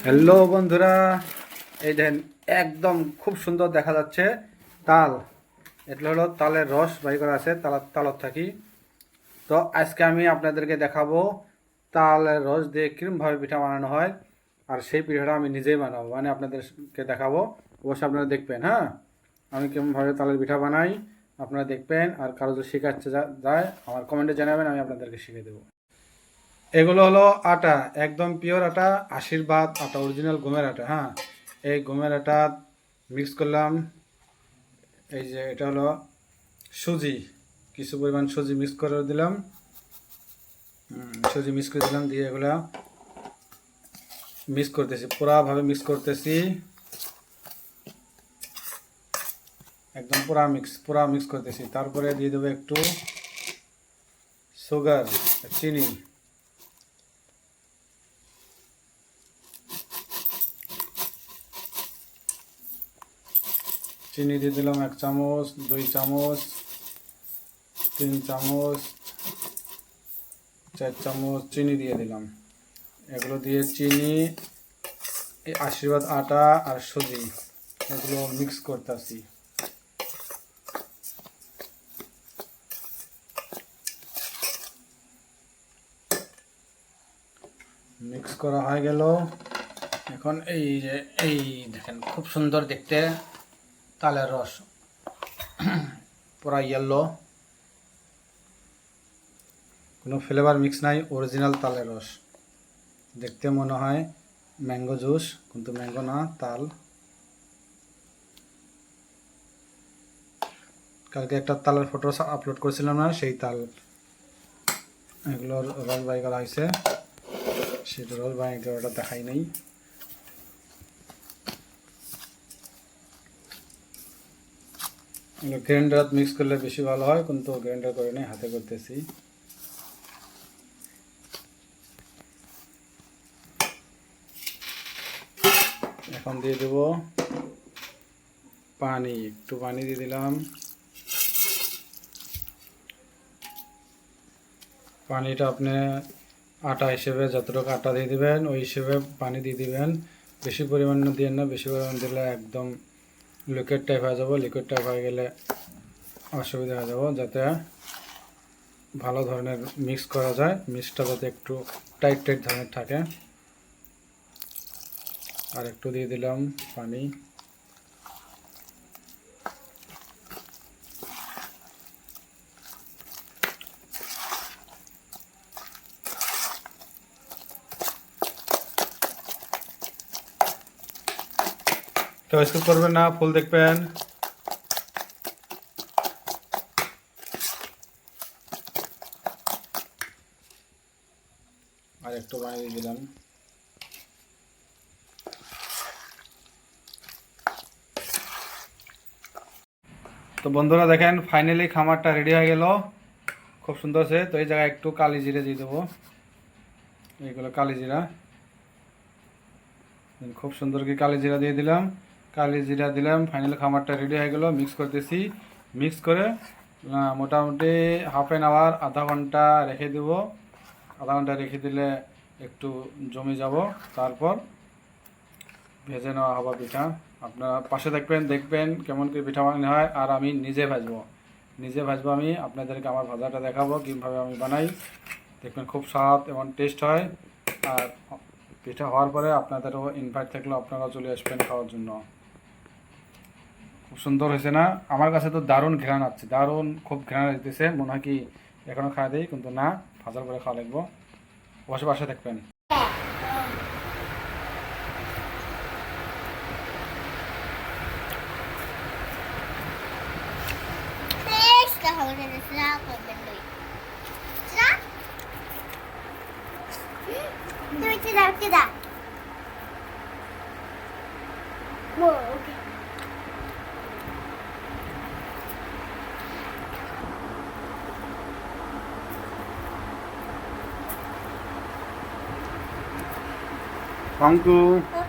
Hello বন্ধুরা, এই দেখেন একদম খুব সুন্দর দেখা যাচ্ছে তাল। এটা হলো তালের রস বাই করা আছে তালত থাকি। তো আজকে আমি আপনাদেরকে দেখাবো তালের রস দিয়ে কীরকমভাবে পিঠা বানানো হয়, আর সেই পিঠাটা আমি নিজেই বানাবো, মানে আপনাদেরকে দেখাবো। অবশ্যই আপনারা দেখবেন। হ্যাঁ, আমি কেমনভাবে তালের পিঠা বানাই আপনারা দেখবেন, আর কারো যদি শেখাচ্ছে যায় আমার কমেন্টে জানাবেন, আমি আপনাদেরকে শিখিয়ে দেবো। এগুলো হলো আটা, একদম পিওর আটা, আশীর্বাদ আটা, অরিজিনাল গমের আটা। হ্যাঁ, এই গমের আটা মিক্স করলাম। এই যে এটা হলো সুজি, কিছু পরিমাণ সুজি মিক্স করে দিলাম। সুজি মিক্স করে দিলাম, দিয়ে এগুলো মিক্স করতেছি, পুরাভাবে মিক্স করতেছি, একদম পুরা মিক্স করতেছি। তারপরে দিয়ে দেবো একটু সুগার, চিনি। চিনি দিয়ে দিলাম 1 চামচ, 2 চামচ, 3 চামচ, 4 চামচ চিনি দিয়ে দিলাম। এগুলো দিয়ে চিনি, এই আশীর্বাদ আটা আর সুজি এগুলো মিক্স করতেছি। মিক্স করা হয়ে গেল। এখন এই দেখেন খুব সুন্দর দেখতে তালের রস, পুরা ইয়েলো, কোনো ফ্লেভার মিক্স নাই, অরিজিনাল তালের রস। দেখতে মনে হয় ম্যাঙ্গো জুস, কিন্তু ম্যাঙ্গো না, তাল। কালকে একটা তালের ফটো আপলোড করেছিলাম না, সেই তাল। এগুলোর রস বাই করা হয়েছে, সেটা রস বাই করাটা দেখাই নেই। গ্রাইন্ডার মিক্স করলে বেশি ভালো হয়, কিন্তু গ্রাইন্ডার করে নেই, হাতে করতেছি। এখন দিয়ে দেব পানি, একটু পানি দিয়ে দিলাম। পানিটা আপনি আটা হিসেবে যতটুকু আটা দিয়ে দিবেন ওই হিসেবে পানি দিয়ে দিবেন। বেশি পরিমাণ দিয়ে না, বেশি পরিমাণ দিলে একদম লিকুইড টাইপ হয়ে যাব। লিকুইড টাইপ হয়ে গেলে অসুবিধা হয়ে যাব। যাতে ভালো ধরনের মিক্স করা যায়, মিক্সটা যাতে একটু টাইট টাইট ধরনের থাকে। আর একটু দিয়ে দিলাম পানি। তো স্কিপ করবেন না, ফুল দেখবেন। আর একটু পানি দিয়ে দিলাম। তো বন্ধুরা দেখেন ফাইনালি খামারটা রেডি হয়ে গেল, খুব সুন্দর আছে। তো এই জায়গায় একটু কালি জিরে দিয়ে দেবো, এইগুলো কালি জিরা, খুব সুন্দর কি কালি জিরা দিয়ে দিলাম। কালি জিরা দিলাম, ফাইনালি খামারটা রেডি হয়ে গেল। মিক্স করতেছি, মিক্স করে মোটামুটি হাফ অ্যান আওয়ার, আধা ঘন্টা রেখে দেব। আধা ঘন্টা রেখে দিলে একটু জমে যাব, তারপর ভেজে নেওয়া হবে পিঠা। আপনারা পাশে থাকবেন, দেখবেন কেমন করে পিঠা বানানো হয়। আর আমি নিজে ভাজবো আমি আপনাদেরকে আমার ভাজাটা দেখাবো কীভাবে আমি বানাই। দেখবেন খুব স্বাদ এবং টেস্ট হয়। আর পিঠা হওয়ার পরে আপনাদেরও ইনভাইট থাকলে আপনারাও চলে আসবেন খাওয়ার জন্য। খুব সুন্দর হয়েছে না? আমার কাছে তো দারুণ ঘ্রাণ আসছে, দারুণ খুব ঘ্রাণ আসতেছে। মনে হয় কি এখনও খাওয়া দিই, কিন্তু না, ভাজার পরে খাওয়া লাগবো। অবশ্যই পাশে থাকবেন। Thank you.